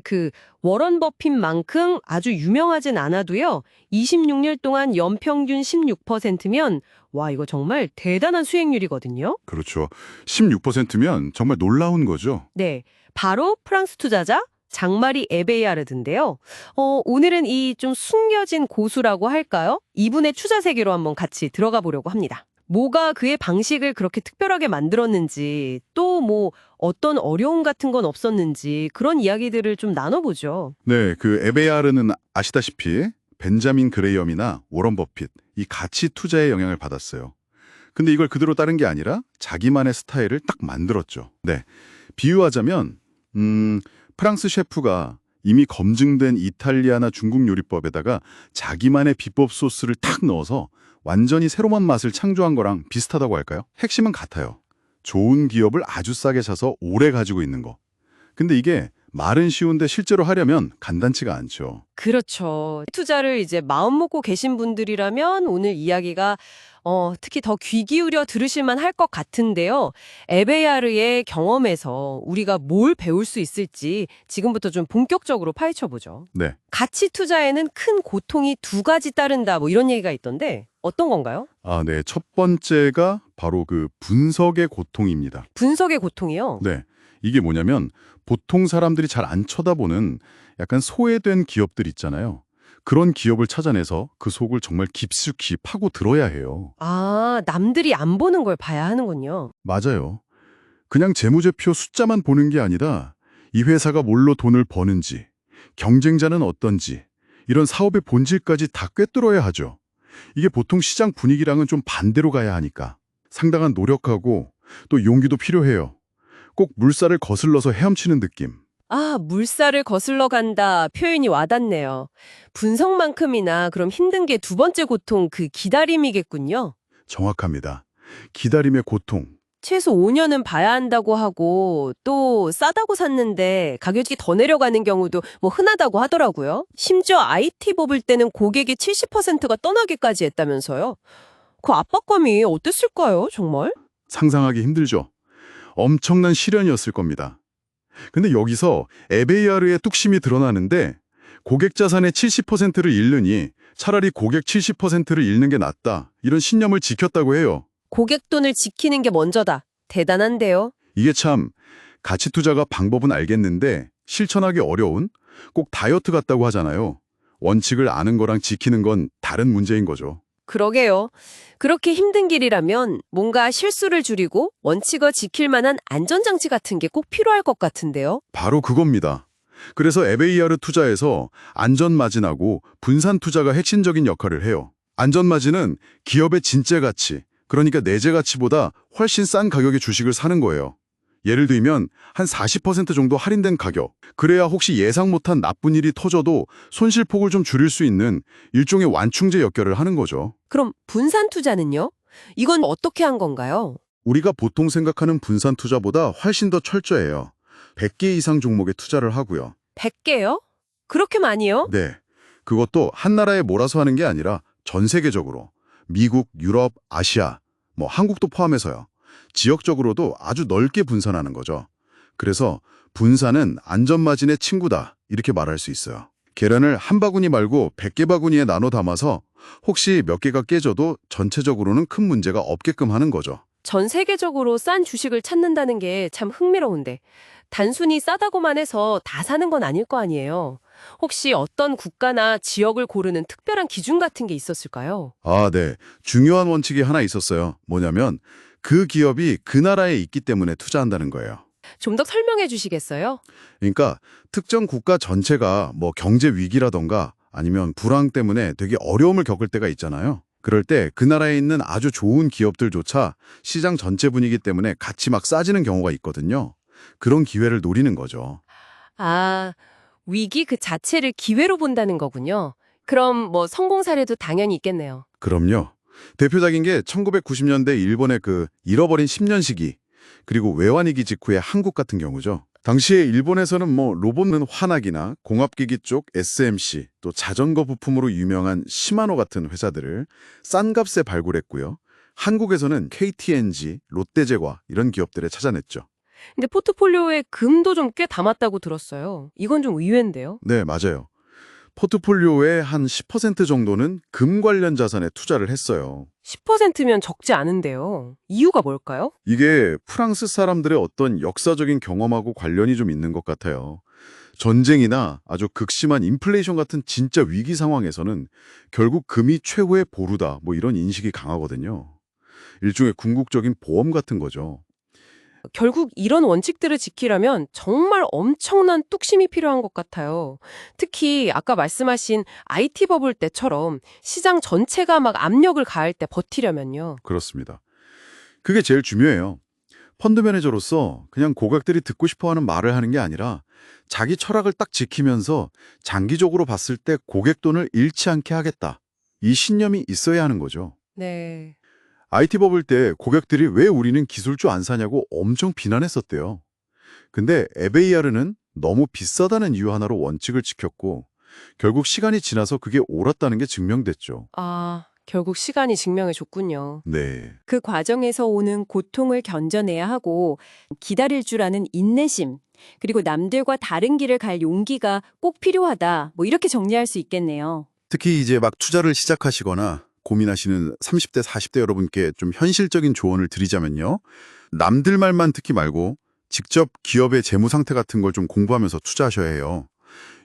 그 워런 버핏만큼 아주 유명하진 않아도요. 26년 동안 연평균 16%면 와, 이거 정말 대단한 수익률이거든요. 그렇죠. 16%면 정말 놀라운 거죠. 네, 바로 프랑스 투자자 장마리 에베야르드인데요. 오늘은 이 좀 숨겨진 고수라고 할까요? 이분의 투자 세계로 한번 같이 들어가 보려고 합니다. 뭐가 그의 방식을 그렇게 특별하게 만들었는지, 또 뭐 어떤 어려움 같은 건 없었는지 그런 이야기들을 좀 나눠보죠. 네, 그 에베야르는 아시다시피 벤자민 그레이엄이나 워런 버핏, 이 가치 투자의 영향을 받았어요. 근데 이걸 그대로 따른 게 아니라 자기만의 스타일을 딱 만들었죠. 네, 비유하자면 프랑스 셰프가 이미 검증된 이탈리아나 중국 요리법에다가 자기만의 비법 소스를 탁 넣어서 완전히 새로운 맛을 창조한 거랑 비슷하다고 할까요? 핵심은 같아요. 좋은 기업을 아주 싸게 사서 오래 가지고 있는 거. 근데 이게 말은 쉬운데 실제로 하려면 간단치가 않죠. 그렇죠. 투자를 이제 마음 먹고 계신 분들이라면 오늘 이야기가 특히 더 귀 기울여 들으실만 할 것 같은데요. 에베야르의 경험에서 우리가 뭘 배울 수 있을지 지금부터 좀 본격적으로 파헤쳐보죠. 네. 가치 투자에는 큰 고통이 두 가지 따른다, 뭐 이런 얘기가 있던데 어떤 건가요? 네. 첫 번째가 바로 그 분석의 고통입니다. 분석의 고통이요? 네. 이게 뭐냐면 보통 사람들이 잘 안 쳐다보는 약간 소외된 기업들 있잖아요. 그런 기업을 찾아내서 그 속을 정말 깊숙이 파고 들어야 해요. 아, 남들이 안 보는 걸 봐야 하는군요. 맞아요. 그냥 재무제표 숫자만 보는 게 아니라 이 회사가 뭘로 돈을 버는지, 경쟁자는 어떤지, 이런 사업의 본질까지 다 꿰뚫어야 하죠. 이게 보통 시장 분위기랑은 좀 반대로 가야 하니까 상당한 노력하고 또 용기도 필요해요. 꼭 물살을 거슬러서 헤엄치는 느낌. 아, 물살을 거슬러 간다. 표현이 와닿네요. 분석만큼이나 그럼 힘든 게 두 번째 고통, 그 기다림이겠군요. 정확합니다. 기다림의 고통. 최소 5년은 봐야 한다고 하고 또 싸다고 샀는데 가격이 더 내려가는 경우도 뭐 흔하다고 하더라고요. 심지어 IT 뽑을 때는 고객의 70%가 떠나기까지 했다면서요. 그 압박감이 어땠을까요, 정말? 상상하기 힘들죠. 엄청난 시련이었을 겁니다. 근데 여기서 에베야르의 뚝심이 드러나는데 고객 자산의 70%를 잃느니 차라리 고객 70%를 잃는 게 낫다. 이런 신념을 지켰다고 해요. 고객 돈을 지키는 게 먼저다. 대단한데요. 이게 참 가치 투자가 방법은 알겠는데 실천하기 어려운 꼭 다이어트 같다고 하잖아요. 원칙을 아는 거랑 지키는 건 다른 문제인 거죠. 그러게요. 그렇게 힘든 길이라면 뭔가 실수를 줄이고 원칙을 지킬 만한 안전장치 같은 게 꼭 필요할 것 같은데요. 바로 그겁니다. 그래서 에베이아르 투자에서 안전마진하고 분산 투자가 핵심적인 역할을 해요. 안전마진은 기업의 진짜 가치, 그러니까 내재 가치보다 훨씬 싼 가격의 주식을 사는 거예요. 예를 들면 한 40% 정도 할인된 가격. 그래야 혹시 예상 못한 나쁜 일이 터져도 손실폭을 좀 줄일 수 있는 일종의 완충제 역할을 하는 거죠. 그럼 분산 투자는요? 이건 어떻게 한 건가요? 우리가 보통 생각하는 분산 투자보다 훨씬 더 철저해요. 100개 이상 종목에 투자를 하고요. 100개요? 그렇게 많이요? 네. 그것도 한 나라에 몰아서 하는 게 아니라 전 세계적으로. 미국, 유럽, 아시아, 한국도 포함해서요. 지역적으로도 아주 넓게 분산하는 거죠. 그래서 분산은 안전마진의 친구다 이렇게 말할 수 있어요. 계란을 한 바구니 말고 100개 바구니에 나눠 담아서 혹시 몇 개가 깨져도 전체적으로는 큰 문제가 없게끔 하는 거죠. 전 세계적으로 싼 주식을 찾는다는 게 참 흥미로운데 단순히 싸다고만 해서 다 사는 건 아닐 거 아니에요. 혹시 어떤 국가나 지역을 고르는 특별한 기준 같은 게 있었을까요? 네. 중요한 원칙이 하나 있었어요. 뭐냐면 그 기업이 그 나라에 있기 때문에 투자한다는 거예요. 좀 더 설명해 주시겠어요? 그러니까 특정 국가 전체가 경제 위기라던가 아니면 불황 때문에 되게 어려움을 겪을 때가 있잖아요. 그럴 때 그 나라에 있는 아주 좋은 기업들조차 시장 전체 분위기 때문에 같이 막 싸지는 경우가 있거든요. 그런 기회를 노리는 거죠. 아, 위기 그 자체를 기회로 본다는 거군요. 그럼 성공 사례도 당연히 있겠네요. 그럼요. 대표적인 게 1990년대 일본의 그 잃어버린 10년 시기, 그리고 외환위기 직후의 한국 같은 경우죠. 당시에 일본에서는 로봇는 환학이나 공업기기 쪽 SMC, 또 자전거 부품으로 유명한 시마노 같은 회사들을 싼 값에 발굴했고요. 한국에서는 KTNG, 롯데제과 이런 기업들을 찾아냈죠. 근데 포트폴리오에 금도 좀 꽤 담았다고 들었어요. 이건 좀 의외인데요. 네, 맞아요. 포트폴리오의 한 10% 정도는 금 관련 자산에 투자를 했어요. 10%면 적지 않은데요. 이유가 뭘까요? 이게 프랑스 사람들의 어떤 역사적인 경험하고 관련이 좀 있는 것 같아요. 전쟁이나 아주 극심한 인플레이션 같은 진짜 위기 상황에서는 결국 금이 최고의 보루다, 뭐 이런 인식이 강하거든요. 일종의 궁극적인 보험 같은 거죠. 결국 이런 원칙들을 지키려면 정말 엄청난 뚝심이 필요한 것 같아요. 특히 아까 말씀하신 IT 버블 때처럼 시장 전체가 막 압력을 가할 때 버티려면요. 그렇습니다. 그게 제일 중요해요. 펀드 매니저로서 그냥 고객들이 듣고 싶어하는 말을 하는 게 아니라 자기 철학을 딱 지키면서 장기적으로 봤을 때 고객 돈을 잃지 않게 하겠다. 이 신념이 있어야 하는 거죠. 네. IT 버블 때 고객들이 왜 우리는 기술주 안 사냐고 엄청 비난했었대요. 근데 에베이아르는 너무 비싸다는 이유 하나로 원칙을 지켰고 결국 시간이 지나서 그게 옳았다는 게 증명됐죠. 아, 결국 시간이 증명해 줬군요. 네. 그 과정에서 오는 고통을 견뎌내야 하고 기다릴 줄 아는 인내심, 그리고 남들과 다른 길을 갈 용기가 꼭 필요하다. 뭐 이렇게 정리할 수 있겠네요. 특히 이제 막 투자를 시작하시거나 고민하시는 30대, 40대 여러분께 좀 현실적인 조언을 드리자면요. 남들 말만 듣기 말고 직접 기업의 재무 상태 같은 걸 좀 공부하면서 투자하셔야 해요.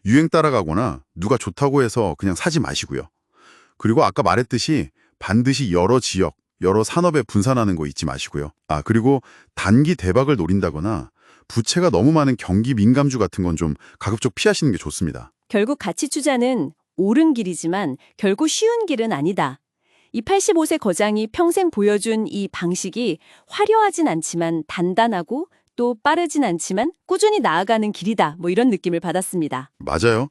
유행 따라가거나 누가 좋다고 해서 그냥 사지 마시고요. 그리고 아까 말했듯이 반드시 여러 지역, 여러 산업에 분산하는 거 잊지 마시고요. 그리고 단기 대박을 노린다거나 부채가 너무 많은 경기 민감주 같은 건 좀 가급적 피하시는 게 좋습니다. 결국 가치 투자는 옳은 길이지만 결국 쉬운 길은 아니다. 이 85세 거장이 평생 보여준 이 방식이 화려하진 않지만 단단하고 또 빠르진 않지만 꾸준히 나아가는 길이다. 뭐 이런 느낌을 받았습니다. 맞아요.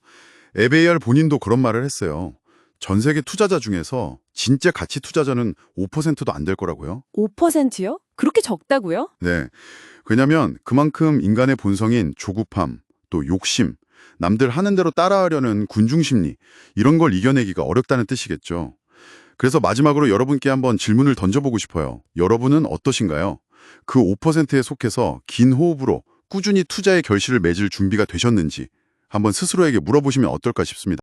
에베이알 본인도 그런 말을 했어요. 전 세계 투자자 중에서 진짜 가치 투자자는 5%도 안 될 거라고요. 5%요? 그렇게 적다고요? 네. 왜냐면 그만큼 인간의 본성인 조급함, 또 욕심, 남들 하는 대로 따라하려는 군중심리, 이런 걸 이겨내기가 어렵다는 뜻이겠죠. 그래서 마지막으로 여러분께 한번 질문을 던져보고 싶어요. 여러분은 어떠신가요? 그 5%에 속해서 긴 호흡으로 꾸준히 투자의 결실을 맺을 준비가 되셨는지 한번 스스로에게 물어보시면 어떨까 싶습니다.